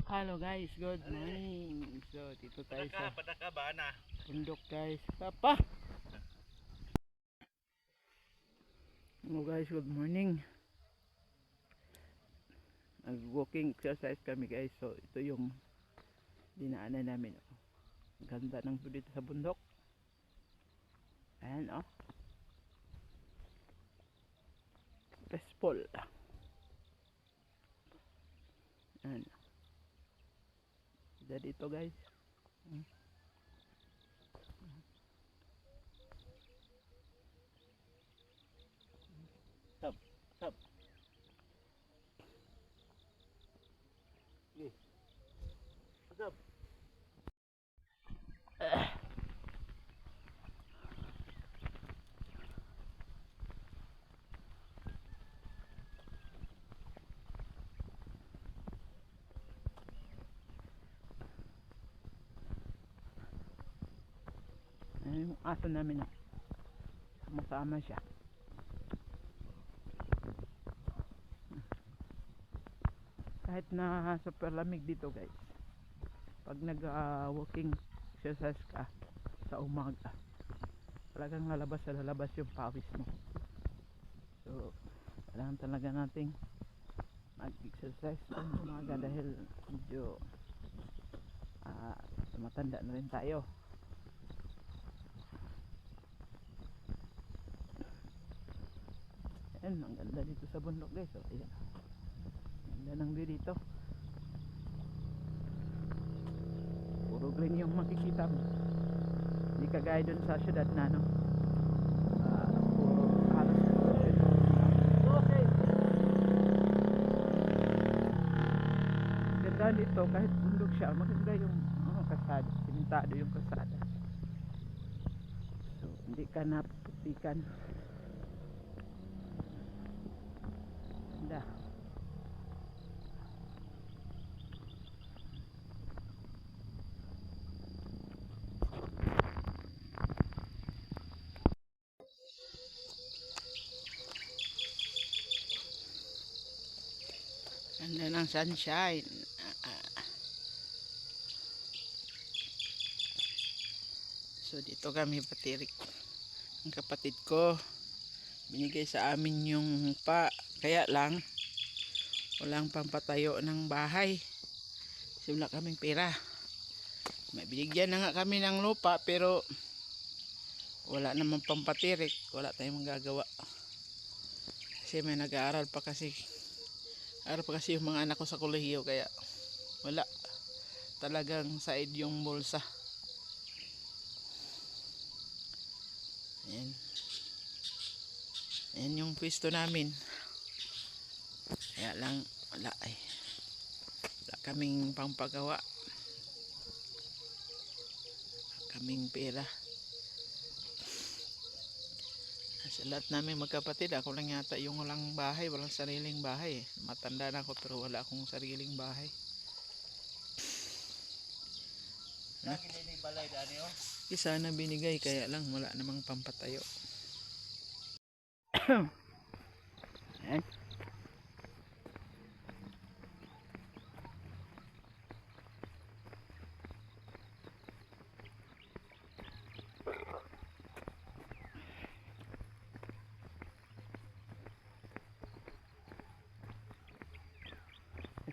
Hello guys, good morning. So dito tayo sa bundok guys. Papa. Hello guys, good morning. Nag-walking exercise kami guys. So ito yung dinaanan namin. Ganda ng view dito sa bundok. Ayan oh. Peaceful. Ayan. Ganda dito guys. Stop. Stop. Okay. Stop. Ayan yung aso namin oh. Sumasama siya. Kahit na super lamig dito guys, pag nag walking exercise ka sa umaga, talagang lalabas yung pawis mo. So kailangan talaga nating mag exercise sa umaga dahil medyo tumatanda na rin tayo. Ayan, ang ganda dito sa bundok guys. So ayan, ganda ng view dito. Puro green yung makikita mo, hindi kagaya dun sa syudad na no, puro halos okay. Ganda dito kahit bundok siya, maganda yung kasada, simentado yung kasada, so hindi ka napuputikan. Ganda. Ganda ng sunshine. So dito kami patirik. Ang kapatid ko binigay sa amin yung lupa, kaya lang walang pampatayo ng bahay kasi wala kaming pera. May binigyan na nga kami ng lupa pero wala namang pampatirik, wala tayong magagawa kasi may nag-aaral pa kasi yung mga anak ko sa kolehiyo, kaya wala, talagang side yung bulsa. Ayan. Ayan yung pwesto namin, kaya lang wala kaming pampagawa, kaming pera. Sa lahat namin magkapatid, ako lang yata yung walang bahay, walang sariling bahay. Matanda na ako pero wala akong sariling bahay. Isa na binigay, kaya lang wala namang pampatayo. Ayan.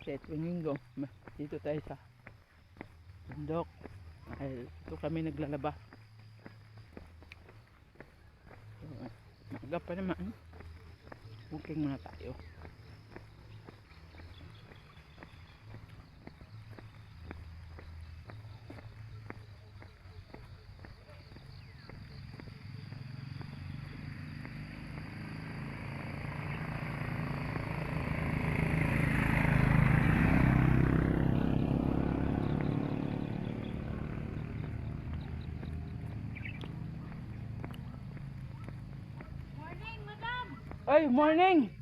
Kasi tuwing linggo dito tayo sa bundok, ay ito kami naglalaba. So, maaga pa naman, walking muna tayo. Oy, morning!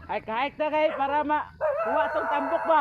Hike na kayo para makuha itong tambok ba?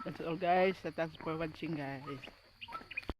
That's all guys. Thanks for watching guys.